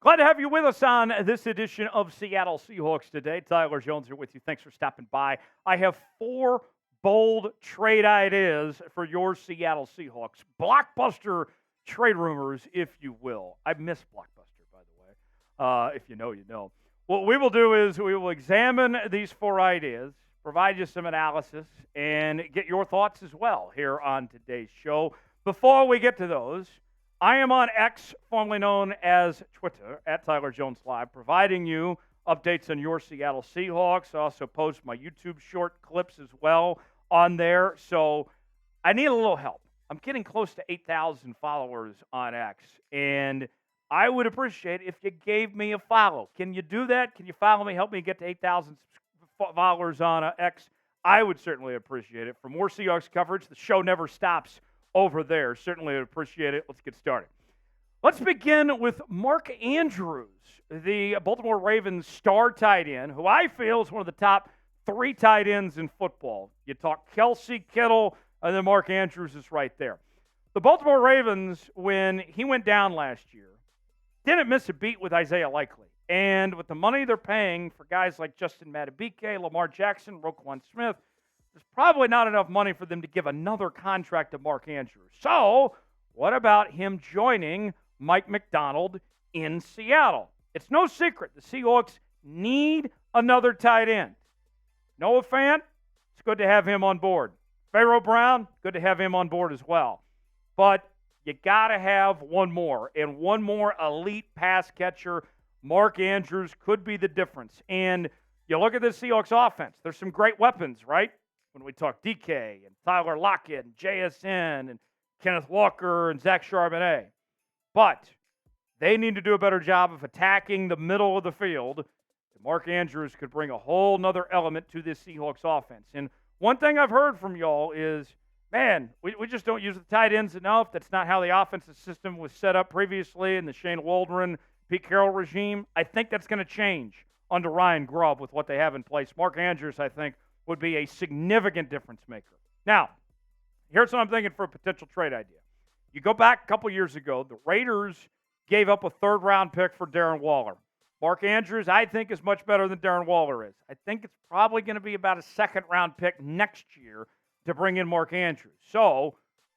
Glad to have you with us on this edition of Seattle Seahawks today. Tyler Jones here with you. Thanks for stopping by. I have 4 bold trade ideas for your Seattle Seahawks. Blockbuster trade rumors, if you will. I miss Blockbuster, by the way. If you know, you know. What we will do is we will examine these 4 ideas, provide you some analysis, and get your thoughts as well here on today's show. Before we get to those, I am on X, formerly known as Twitter, at Tyler Jones Live, providing you updates on your Seattle Seahawks. I also post my YouTube short clips as well on there. So I need a little help. I'm getting close to 8,000 followers on X, and I would appreciate if you gave me a follow. Can you do that? Can you follow me? Help me get to 8,000 followers on X. I would certainly appreciate it. For more Seahawks coverage, the show never stops over there. Certainly would appreciate it. Let's get started. Let's begin with Mark Andrews, the Baltimore Ravens star tight end, who I feel is one of the top 3 tight ends in football. You talk Kelsey, Kittle, and then Mark Andrews is right there. The Baltimore Ravens, when he went down last year, didn't miss a beat with Isaiah Likely. And with the money they're paying for guys like Justin Madubuike, Lamar Jackson, Roquan Smith, there's probably not enough money for them to give another contract to Mark Andrews. So what about him joining Mike Macdonald in Seattle? It's no secret the Seahawks need another tight end. Noah Fant, it's good to have him on board. Pharaoh Brown, good to have him on board as well. But you got to have one more, and one more elite pass catcher. Mark Andrews could be the difference. And you look at the Seahawks offense, there's some great weapons, right? When we talk DK and Tyler Lockett and JSN and Kenneth Walker and Zach Charbonnet. But they need to do a better job of attacking the middle of the field. And Mark Andrews could bring a whole nother element to this Seahawks offense. And one thing I've heard from y'all is, man, we just don't use the tight ends enough. That's not how the offensive system was set up previously in the Shane Waldron, Pete Carroll regime. I think that's going to change under Ryan Grubb with what they have in place. Mark Andrews, I think, would be a significant difference maker. Now, here's what I'm thinking for a potential trade idea. You go back a couple years ago, the Raiders gave up a 3rd-round pick for Darren Waller. Mark Andrews, I think, is much better than Darren Waller is. I think it's probably going to be about a 2nd-round pick next year to bring in Mark Andrews. So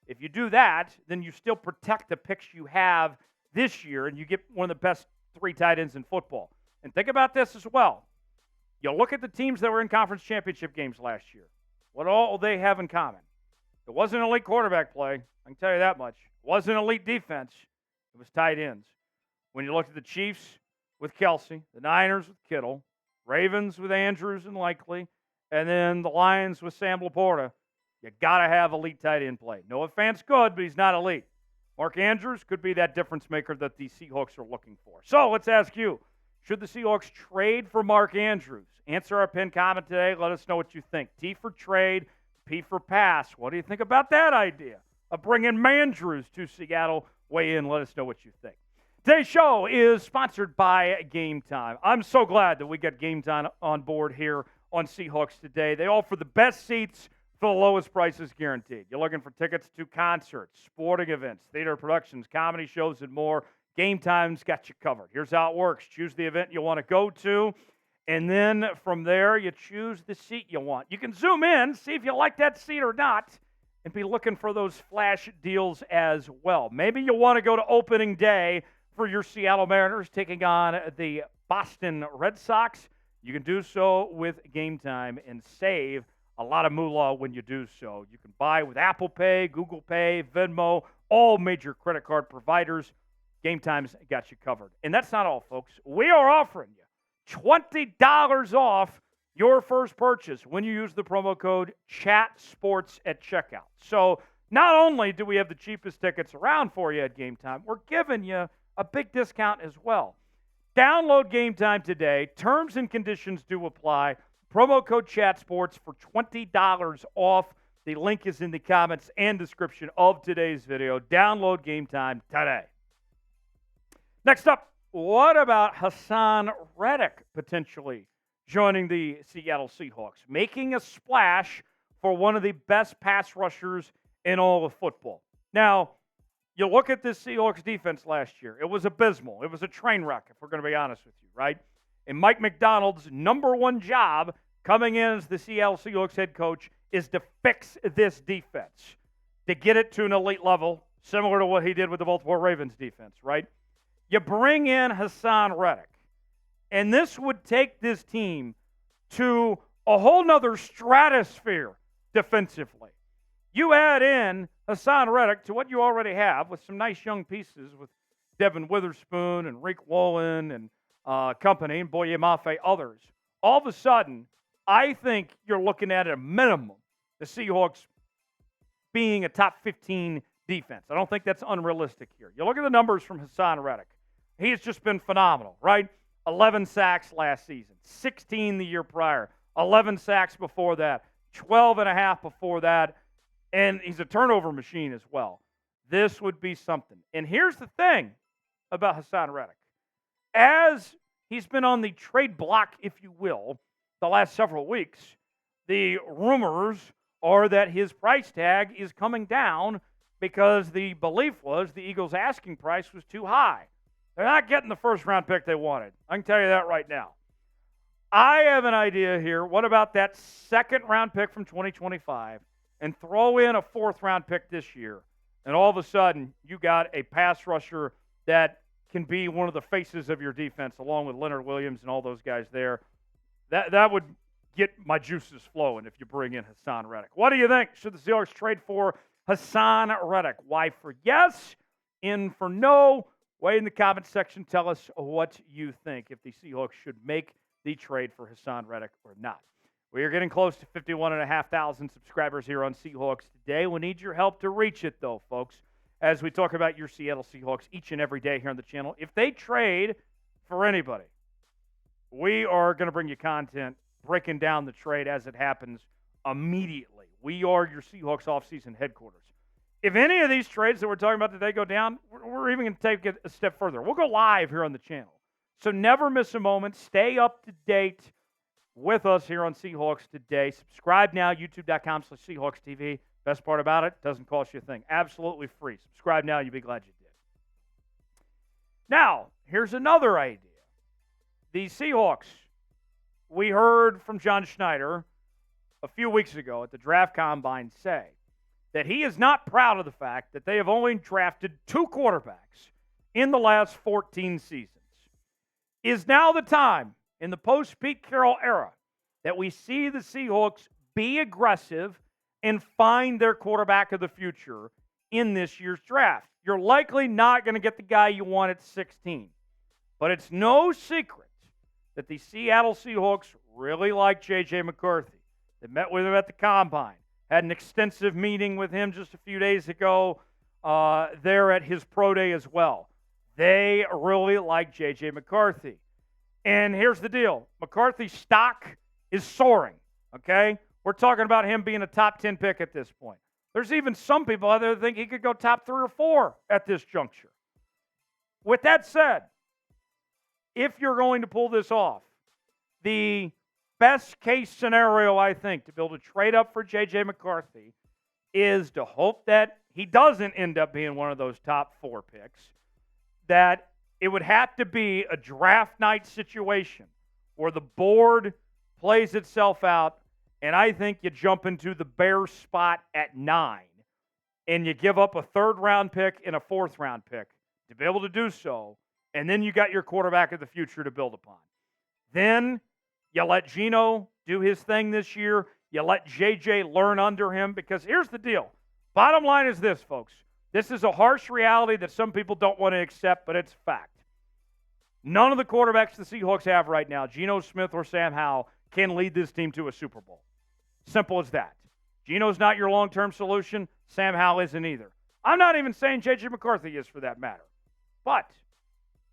if you do that, then you still protect the picks you have this year, and you get one of the best 3 tight ends in football. And think about this as well. You look at the teams that were in conference championship games last year. What all they have in common? It wasn't elite quarterback play. I can tell you that much. It wasn't elite defense. It was tight ends. When you look at the Chiefs with Kelsey, the Niners with Kittle, Ravens with Andrews and Likely, and then the Lions with Sam Laporta, you got to have elite tight end play. Noah Fant's good, but he's not elite. Mark Andrews could be that difference maker that the Seahawks are looking for. So let's ask you, should the Seahawks trade for Mark Andrews? Answer our pinned comment today. Let us know what you think. T for trade, P for pass. What do you think about that idea of bringing Mandrews to Seattle? Weigh in. Let us know what you think. Today's show is sponsored by Game Time. I'm so glad that we got Game Time on board here on Seahawks Today. They offer the best seats for the lowest prices guaranteed. You're looking for tickets to concerts, sporting events, theater productions, comedy shows, and more. Game Time's got you covered. Here's how it works. Choose the event you want to go to, and then from there, you choose the seat you want. You can zoom in, see if you like that seat or not, and be looking for those flash deals as well. Maybe you want to go to opening day for your Seattle Mariners taking on the Boston Red Sox. You can do so with Game Time and save a lot of moolah when you do so. You can buy with Apple Pay, Google Pay, Venmo, all major credit card providers. Game Time's got you covered. And that's not all, folks. We are offering you $20 off your first purchase when you use the promo code CHATSPORTS at checkout. So not only do we have the cheapest tickets around for you at Game Time, we're giving you a big discount as well. Download Game Time today. Terms and conditions do apply. Promo code CHATSPORTS for $20 off. The link is in the comments and description of today's video. Download Game Time today. Next up, what about Haason Reddick potentially joining the Seattle Seahawks, making a splash for one of the best pass rushers in all of football? Now, You look at this Seahawks defense last year. It was abysmal. It was a train wreck, if we're going to be honest with you, right? And Mike Macdonald's number one job coming in as the Seattle Seahawks head coach is to fix this defense, to get it to an elite level, similar to what he did with the Baltimore Ravens defense, right? You bring in Haason Reddick, and this would take this team to a whole nother stratosphere defensively. You add in Haason Reddick to what you already have with some nice young pieces with Devin Witherspoon and Reek Wallen and company, and Boye Mafe, others. All of a sudden, I think you're looking at a minimum the Seahawks being a top 15 defense. I don't think that's unrealistic here. You look at the numbers from Haason Reddick. He has just been phenomenal, right? 11 sacks last season, 16 the year prior, 11 sacks before that, 12 and a half before that, and he's a turnover machine as well. This would be something. And here's the thing about Haason Reddick. As he's been on the trade block, if you will, the last several weeks, the rumors are that his price tag is coming down because the belief was the Eagles' asking price was too high. They're not getting the first-round pick they wanted. I can tell you that right now. I have an idea here. What about that second-round pick from 2025 and throw in a fourth-round pick this year, and all of a sudden you got a pass rusher that can be one of the faces of your defense along with Leonard Williams and all those guys there. That would get my juices flowing if you bring in Haason Reddick. What do you think? Should the Seahawks trade for Haason Reddick? Y for yes, N for no. Weigh in the comment section. Tell us what you think if the Seahawks should make the trade for Haason Reddick or not. We are getting close to 51,500 subscribers here on Seahawks Today. We need your help to reach it, though, folks, as we talk about your Seattle Seahawks each and every day here on the channel. If they trade for anybody, we are going to bring you content breaking down the trade as it happens immediately. We are your Seahawks offseason headquarters. If any of these trades that we're talking about today go down, we're even going to take it a step further. We'll go live here on the channel. So never miss a moment. Stay up to date with us here on Seahawks Today. Subscribe now, youtube.com/Seahawks TV. Best part about it, doesn't cost you a thing. Absolutely free. Subscribe now. You'll be glad you did. Now, here's another idea. The Seahawks, we heard from John Schneider a few weeks ago at the draft combine say that he is not proud of the fact that they have only drafted 2 quarterbacks in the last 14 seasons. Is now the time in the post-Pete Carroll era that we see the Seahawks be aggressive and find their quarterback of the future in this year's draft. You're likely not going to get the guy you want at 16. But it's no secret that the Seattle Seahawks really like J.J. McCarthy. They met with him at the Combine, had an extensive meeting with him just a few days ago there at his pro day as well. They really like J.J. McCarthy. And here's the deal. McCarthy's stock is soaring, okay? We're talking about him being a top 10 pick at this point. There's even some people out there that think he could go top 3 or 4 at this juncture. With that said, if you're going to pull this off, the best case scenario, I think, to be able to trade up for J.J. McCarthy is to hope that he doesn't end up being one of those top 4 picks, that it would have to be a draft night situation where the board plays itself out, and I think you jump into the Bears spot at 9, and you give up a 3rd-round pick and a 4th-round pick to be able to do so, and then you got your quarterback of the future to build upon. Then you let Geno do his thing this year. You let J.J. learn under him, because here's the deal. Bottom line is this, folks. This is a harsh reality that some people don't want to accept, but it's fact. None of the quarterbacks the Seahawks have right now, Geno Smith or Sam Howell, can lead this team to a Super Bowl. Simple as that. Geno's not your long-term solution. Sam Howell isn't either. I'm not even saying J.J. McCarthy is, for that matter. But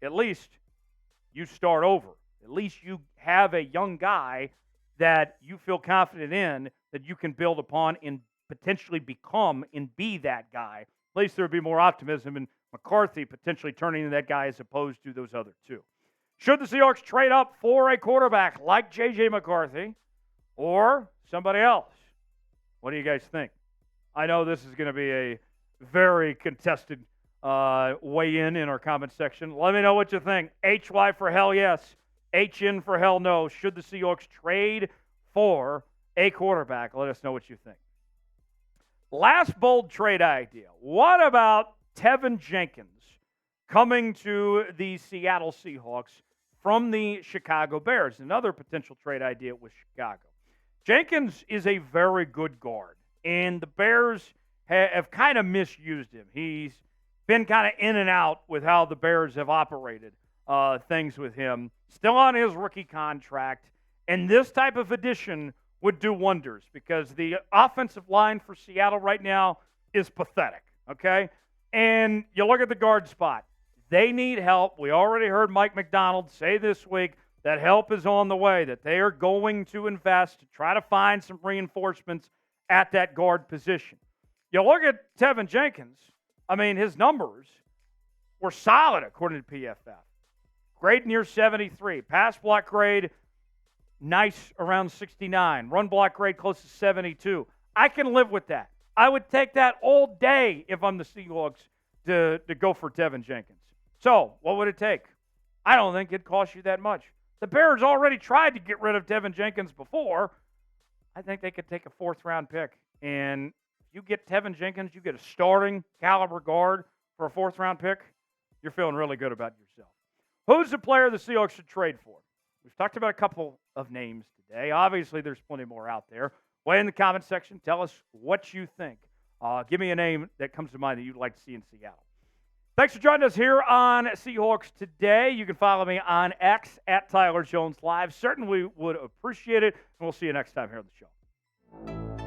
at least you start over. At least you have a young guy that you feel confident in, that you can build upon and potentially become and be that guy. At least there would be more optimism in McCarthy potentially turning into that guy as opposed to those other 2. Should the Seahawks trade up for a quarterback like J.J. McCarthy or somebody else? What do you guys think? I know this is going to be a very contested weigh in our comment section. Let me know what you think. HY for hell yes. HN for hell no. Should the Seahawks trade for a quarterback? Let us know what you think. Last bold trade idea. What about Tevin Jenkins coming to the Seattle Seahawks from the Chicago Bears? Another potential trade idea with Chicago. Jenkins is a very good guard, and the Bears have kind of misused him. He's been kind of in and out with how the Bears have operated things with him. Still on his rookie contract, and this type of addition would do wonders because the offensive line for Seattle right now is pathetic, okay? And you look at the guard spot. They need help. We already heard Mike Macdonald say this week that help is on the way, that they are going to invest to try to find some reinforcements at that guard position. You look at Tevin Jenkins, I mean, his numbers were solid according to PFF. Grade near 73. Pass block grade, nice around 69. Run block grade close to 72. I can live with that. I would take that all day if I'm the Seahawks to go for Tevin Jenkins. So, what would it take? I don't think it'd cost you that much. The Bears already tried to get rid of Tevin Jenkins before. I think they could take a fourth-round pick. And if you get Tevin Jenkins, you get a starting caliber guard for a fourth-round pick, you're feeling really good about yourself. Who's the player the Seahawks should trade for? We've talked about a couple of names today. Obviously, there's plenty more out there. Weigh in the comment section. Tell us what you think. Give me a name that comes to mind that you'd like to see in Seattle. Thanks for joining us here on Seahawks Today. You can follow me on X at Tyler Jones Live. Certainly would appreciate it, and we'll see you next time here on the show.